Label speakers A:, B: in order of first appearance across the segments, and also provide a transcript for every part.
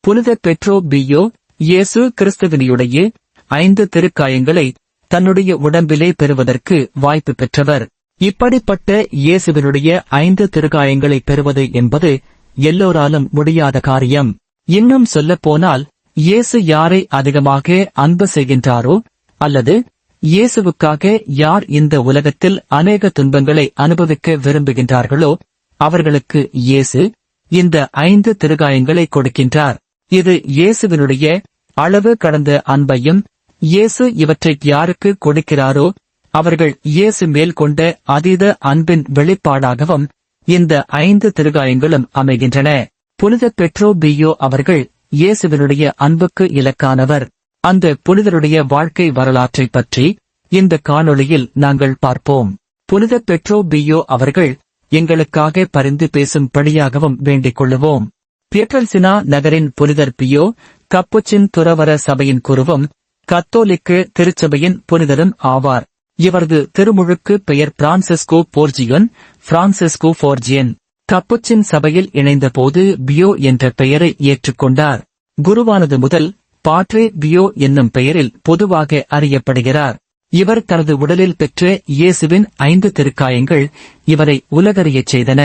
A: புனித பெட்ரோ பியோ இயேசு கிறிஸ்துவினுடைய 5 திருக்காயங்களை தன்னுடைய உடம்பிலே பெறுவதற்கு வாய்ப்பு பெற்றவர். இப்படிப்பட்ட இயேசுவினுடைய 5 திருக்காயங்களை பெறுவது என்பது எல்லோராலும் முடியாத காரியம். இன்னும் சொல்லப்போனால், இயேசு யாரை அதிகமாக அன்பு செய்கின்றாரோ, அல்லது இயேசுவுக்காக யார் இந்த உலகத்தில் அநேக துன்பங்களை அனுபவிக்க விரும்புகின்றார்களோ, அவர்களுக்கு இயேசு இந்த 5 திருக்காயங்களை கொடுக்கின்றார். இது இயேசுவினுடைய அளவு கடந்த அன்பையும், இயேசு இவற்றை யாருக்கு கொடுக்கிறாரோ அவர்கள் இயேசு மேல் கொண்ட அதீத அன்பின் வெளிப்பாடாகவும் இந்த 5 திருக்காயங்களும் அமைகின்றன. புனித பெட்ரோ பியோ அவர்கள் இயேசுவினுடைய அன்புக்கு இலக்கானவர். அந்த புனிதருடைய வாழ்க்கை வரலாற்றைப் பற்றி இந்த காணொளியில் நாங்கள் பார்ப்போம். புனித பெட்ரோ பியோ அவர்கள் எங்களுக்காக பரிந்து பேசும் படியாகவும் வேண்டிக் கொள்ளுவோம். பியட்ரெல்சினா நகரின் புனிதர் பியோ கப்புச்சின் துறவற சபையின் குருவும் கத்தோலிக்க திருச்சபையின் புனிதரும் ஆவார். இவரது திருமுழுக்கு பெயர் பிரான்சிஸ்கோ போர்ஜியன். கப்புச்சின் சபையில் இணைந்தபோது பியோ என்ற பெயரை ஏற்றுக்கொண்டார். குருவானது முதல் பாட்ரே பியோ என்னும் பெயரில் பொதுவாக அறியப்படுகிறார். இவர் தனது உடலில் பெற்ற இயேசுவின் 5 திருக்காயங்கள் இவரை உலகறியச் செய்தன.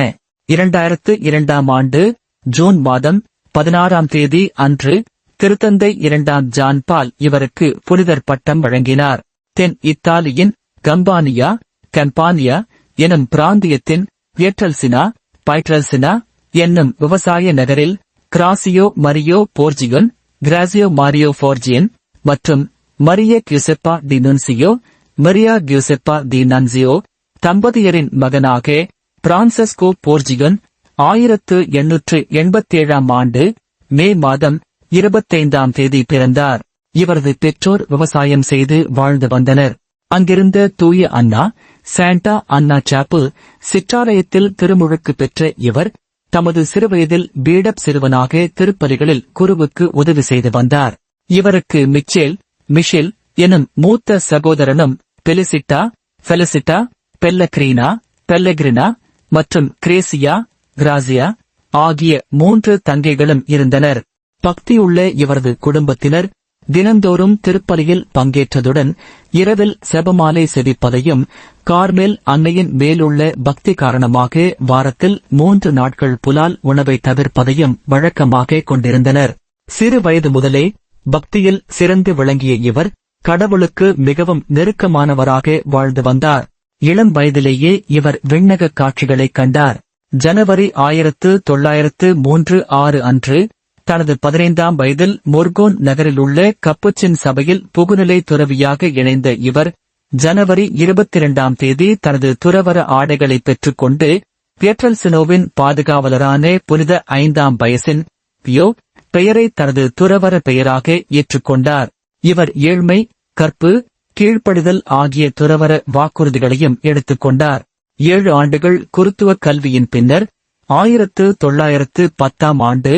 A: 2002ஆம் ஆண்டு ஜூன் மாதம் 16ஆம் தேதி அன்று திருத்தந்தை 2ஆம் ஜான் பால் இவருக்கு புனிதர் பட்டம் வழங்கினார். தென் இத்தாலியின் கம்பானியா எனும் பிராந்தியத்தின் பைட்ரல்சினா என்னும் விவசாய நகரில் கிராசியோ மாரியோ போர்ஜியன் மற்றும் மரியா கியூசெப்பா டி நன்சியோ தம்பதியரின் மகனாக பிரான்சிஸ்கோ போர்ஜியன் 1887ஆம் ஆண்டு மே மாதம் 25ஆம் தேதி பிறந்தார். இவரது பெற்றோர் விவசாயம் செய்து வாழ்ந்து வந்தனர். அங்கிருந்த தூய அன்னா சாண்டா அன்னா சாப்பல் சிற்றாலயத்தில் திருமுழுக்கு பெற்ற இவர் தமது சிறுவயதில் பீடப் சிறுவனாக திருப்பலிகளில் குருவுக்கு உதவி செய்து வந்தார். இவருக்கு மிஷேல் எனும் மூத்த சகோதரனும் பெலிசிட்டா, பெல்லக்ரினா மற்றும் கிராசியா ஆகிய 3 தங்கைகளும் இருந்தனர். பக்தியுள்ள இவரது குடும்பத்தினர் தினந்தோறும் திருப்பலியில் பங்கேற்றதுடன் இரவில் செபமாலை செபிப்பதையும் கார்மேல் அன்னையின் மேலுள்ள பக்தி காரணமாக வாரத்தில் 3 நாட்கள் புலால் உணவை தவிர்ப்பதையும் வழக்கமாக கொண்டிருந்தனர். சிறு வயது முதலே பக்தியில் சிறந்து விளங்கிய இவர் கடவுளுக்கு மிகவும் நெருக்கமானவராக வாழ்ந்து வந்தார். இளம் வயதிலேயே இவர் விண்ணக காட்சிகளை கண்டார். ஜனவரி 1936 அன்று தனது 15ஆம் வயதில் மொர்கோன் நகரில் உள்ள கப்புச்சின் சபையில் புகுநிலை துறவியாக இணைந்த இவர் ஜனவரி 22ஆம் தேதி தனது துறவற ஆடைகளை பெற்றுக்கொண்டு பியட்ரெல்சினோவின் பாதுகாவலரான புனித 5ஆம் வயசின் பியோ பெயரை தனது துறவற பெயராக ஏற்றுக்கொண்டார். இவர் ஏழ்மை, கற்பு, கீழ்ப்படிதல் ஆகிய துறவற வாக்குறுதிகளையும் எடுத்துக்கொண்டார். 7 ஆண்டுகள் குருத்துவ கல்வியின் பின்னர் 1910ஆம் ஆண்டு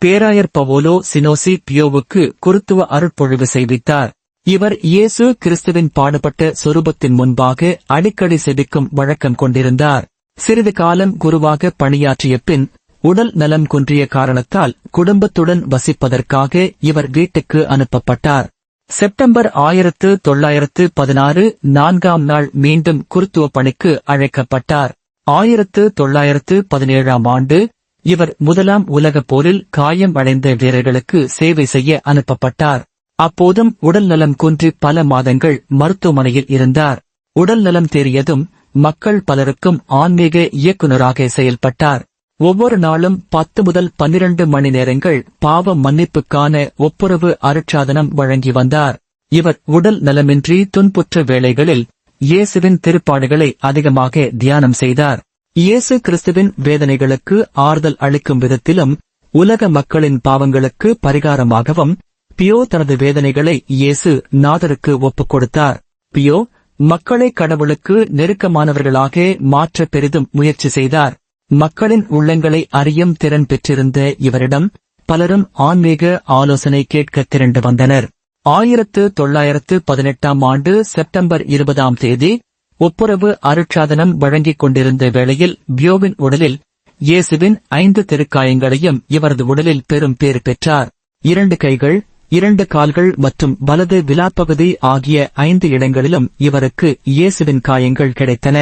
A: பேராயர் பவோலோ சினோசி பியோவுக்கு குருத்துவ அருட்பொழிவு செய்வித்தார். இவர் இயேசு கிறிஸ்துவின் பாடுபட்ட சொரூபத்தின் முன்பாக அடிக்கடி செபிக்கும் வழக்கம் கொண்டிருந்தார். சிறிது காலம் குருவாக பணியாற்றிய பின் உடல் நலம் குன்றிய காரணத்தால் குடும்பத்துடன் வசிப்பதற்காக இவர் வீட்டுக்கு அனுப்பப்பட்டார். செப்டம்பர் 1916 4ஆம் நாள் மீண்டும் குருத்துவ பணிக்கு அழைக்கப்பட்டார். 1917ஆம் ஆண்டு இவர் முதலாம் உலகப் போரில் காயம் அடைந்த வீரர்களுக்கு சேவை செய்ய அனுப்பப்பட்டார். அப்போதும் உடல் நலம் குன்றி பல மாதங்கள் மருத்துவமனையில் இருந்தார். உடல் நலம் தேறியதும் மக்கள் பலருக்கும் ஆன்மீக இயக்குநராக செயல்பட்டார். ஒவ்வொரு நாளும் 10 முதல் 12 மணி நேரங்கள் பாவ மன்னிப்புக்கான ஒப்புரவு அருட்சாதனம் வழங்கி வந்தார். இவர் உடல் நலமின்றி துன்புற்ற வேளைகளில் இயேசுவின் திருப்பாடுகளை அதிகமாக தியானம் செய்தார். இயேசு கிறிஸ்துவின் வேதனைகளுக்கு ஆறுதல் அளிக்கும் விதத்திலும் உலக மக்களின் பாவங்களுக்கு பரிகாரமாகவும் பியோ தனது வேதனைகளை இயேசு நாதருக்கு ஒப்புக் கொடுத்தார். பியோ மக்களை கடவுளுக்கு நெருக்கமானவர்களாக மாற்ற பெரிதும் முயற்சி செய்தார். மக்களின் உள்ளங்களை அறியும் திறன் பெற்றிருந்த இவரிடம் பலரும் ஆன்மீக ஆலோசனை கேட்க திரண்டு வந்தனர். 1918ஆம் ஆண்டு செப்டம்பர் 20ஆம் தேதி ஒப்புரவு அருட்சாதனம் வழங்கிக் கொண்டிருந்த வேளையில் பியோவின் உடலில் இயேசுவின் 5 திருக்காயங்களையும் இவரது உடலில் பெரும் பேறு பெற்றார். 2 கைகள், 2 கால்கள் மற்றும் வலது விலாப்பகுதி ஆகிய 5 இடங்களிலும் இவருக்கு இயேசுவின் காயங்கள் கிடைத்தன.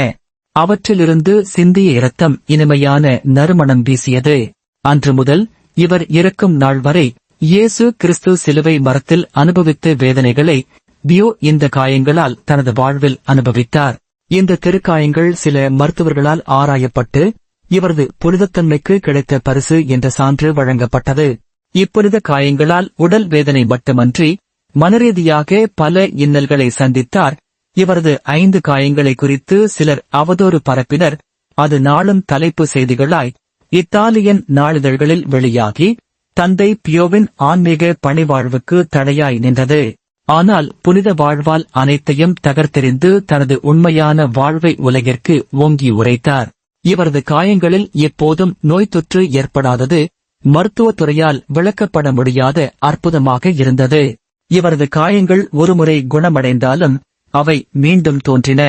A: அவற்றிலிருந்து சிந்திய இரத்தம் இனிமையான நறுமணம் வீசியது. அன்று முதல் இவர் இறக்கும் நாள் வரை இயேசு கிறிஸ்து சிலுவை மரத்தில் அனுபவித்த வேதனைகளை பியோ இந்த காயங்களால் தனது வாழ்வில் அனுபவித்தார். இந்த திருக்காயங்கள் சில மருத்துவர்களால் ஆராயப்பட்டு இவரது புனிதத்தன்மைக்கு கிடைத்த பரிசு என்ற சான்று வழங்கப்பட்டது. இப்புனித காயங்களால் உடல் வேதனை மட்டுமன்றி மனரீதியாக பல இன்னல்களை சந்தித்தார். இவரது 5 காயங்களை குறித்து சிலர் அவதூறு பரப்பினர். அது நாளும் தலைப்பு செய்திகளாய் இத்தாலியன் நாளிதழ்களில் வெளியாகி தந்தை பியோவின் ஆன்மீக பணிவாழ்வுக்கு தடையாய் நின்றது. ஆனால் புனித வாழ்வால் அனைத்தையும் தகர்த்தெறிந்து தனது உண்மையான வாழ்வை உலகிற்கு ஓங்கி உரைத்தார். இவரது காயங்களில் எப்போதும் நோய் தொற்று ஏற்படாதது மருத்துவத்துறையால் விளக்கப்பட முடியாத அற்புதமாக இருந்தது. இவரது காயங்கள் ஒருமுறை குணமடைந்தாலும் அவை மீண்டும் தோன்றின.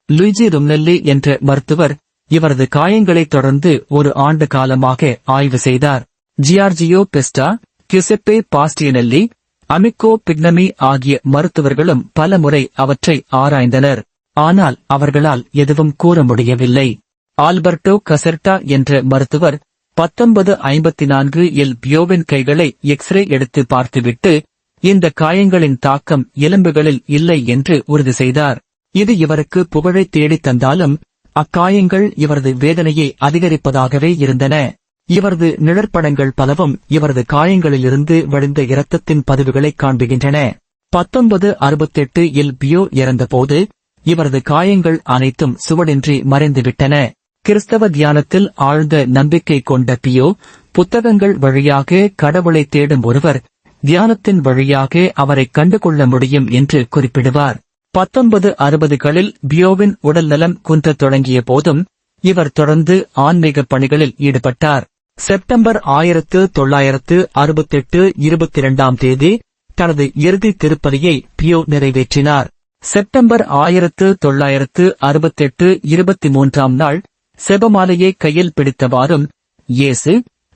A: லூயிஜி ரும்னெல்லி என்ற மருத்துவர் இவரது காயங்களை தொடர்ந்து 1 ஆண்டு காலமாக ஆய்வு செய்தார். ஜியார்ஜியோ பெஸ்டா, கியுசெப்பே பாஸ்டியனெல்லி, அமிக்கோ பிக்னமி ஆகிய மருத்துவர்களும் பல முறை அவற்றை ஆராய்ந்தனர். ஆனால் அவர்களால் எதுவும் கூற முடியவில்லை. ஆல்பர்டோ கசெர்டா என்ற மருத்துவர் 1954 இல் பியோவின் கைகளை எக்ஸ்ரே எடுத்து பார்த்துவிட்டு இந்த காயங்களின் தாக்கம் எலும்புகளில் இல்லை என்று உறுதி செய்தார். இது இவருக்கு புகழை தேடித் தந்தாலும் அக்காயங்கள் இவரது வேதனையை அதிகரிப்பதாகவே இருந்தன. இவரது நிழற்படங்கள் பலவும் இவரது காயங்களிலிருந்து வழிந்த இரத்தத்தின் பதிவுகளை காண்பிக்கின்றன. 1968 இல் பியோ இறந்தபோது இவரது காயங்கள் அனைத்தும் சுவடின்றி மறைந்துவிட்டன. கிறிஸ்தவ தியானத்தில் ஆழ்ந்த நம்பிக்கை கொண்ட பியோ புத்தகங்கள் வழியாக கடவுளை தேடும் ஒருவர் தியானத்தின் வழியாக அவரை கண்டுகொள்ள முடியும் என்று குறிப்பிடுவார். 1960களில் பியோவின் உடல்நலம் குன்றத் தொடங்கிய போதும் இவர் தொடர்ந்து ஆன்மீக பணிகளில் ஈடுபட்டார். செப்டம்பர் 1968 22ஆம் தேதி தனது இறுதி திருப்பலியை பியோ நிறைவேற்றினார். செப்டம்பர் 1968 23ஆம் நாள் செபமாலையை கையில் பிடித்தவாறும் இயேசு,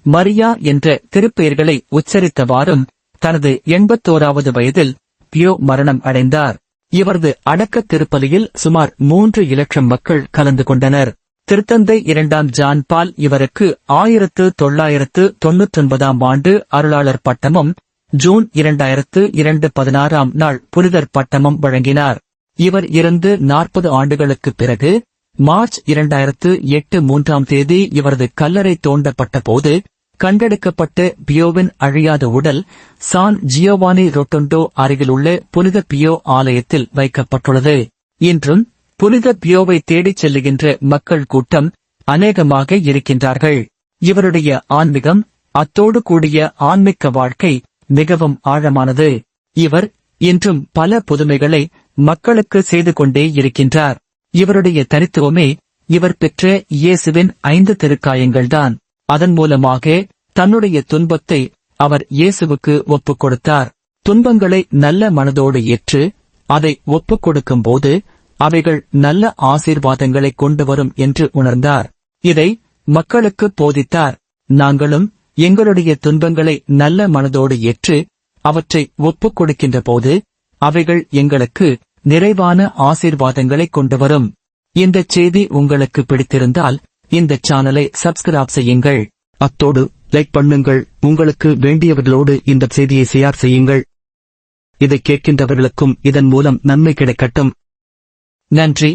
A: மரியா என்ற திருப்பெயர்களை உச்சரித்தவாறும் தனது 81வது வயதில் பியோ மரணம் அடைந்தார். இவரது அடக்க திருப்பலியில் சுமார் 3 இலட்சம் மக்கள் கலந்து கொண்டனர். திருத்தந்தை 2ஆம் ஜான் பால் இவருக்கு 1999ஆம் ஆண்டு அருளாளர் பட்டமும் ஜூன் 2002 16ஆம் நாள் புனிதர் பட்டமும் வழங்கினார். இவர் இறந்து 40 ஆண்டுகளுக்குப் பிறகு மார்ச் 2008 3ஆம் தேதி இவரது கல்லறை தோண்டப்பட்ட போது கண்டெடுக்கப்பட்ட பியோவின் அழியாத உடல் சான் ஜியோவானி ரொட்டோண்டோ அருகிலுள்ள புனித பியோ ஆலயத்தில் வைக்கப்பட்டுள்ளது. இன்றும் புனித பியோவை தேடிச் செல்லுகின்ற மக்கள் கூட்டம் அநேகமாக இருக்கின்றார்கள். இவருடைய ஆன்மீகம், அத்தோடு கூடிய ஆன்மீக வாழ்க்கை மிகவும் ஆழமானது. இவர் இன்றும் பல புதுமைகளை மக்களுக்கு செய்து கொண்டே இருக்கின்றார். இவருடைய தனித்துவமே இவர் பெற்ற இயேசுவின் 5 திருக்காயங்கள்தான். அதன் மூலமாக தன்னுடைய துன்பத்தை அவர் இயேசுவுக்கு ஒப்புக் கொடுத்தார். துன்பங்களை நல்ல மனதோடு ஏற்று அதை ஒப்புக் கொடுக்கும் போது அவைகள் நல்ல ஆசீர்வாதங்களை கொண்டு வரும் என்று உணர்ந்தார். இதை மக்களுக்கு போதித்தார். நாங்களும் எங்களுடைய துன்பங்களை நல்ல மனதோடு ஏற்று அவற்றை ஒப்புக் கொடுக்கின்ற போது அவைகள் எங்களுக்கு நிறைவான ஆசீர்வாதங்களை கொண்டு வரும். இந்த செய்தி உங்களுக்கு பிடித்திருந்தால் இந்த சேனலை சப்ஸ்கிரைப் செய்யுங்கள். அத்தோடு லைக் பண்ணுங்கள். உங்களுக்கு வேண்டியவர்களோடு இந்த செய்தியை ஷேர் செய்யுங்கள். இதை கேட்கின்றவர்களுக்கும் இதன் மூலம் நன்மை கிடைக்கட்டும். நன்றி.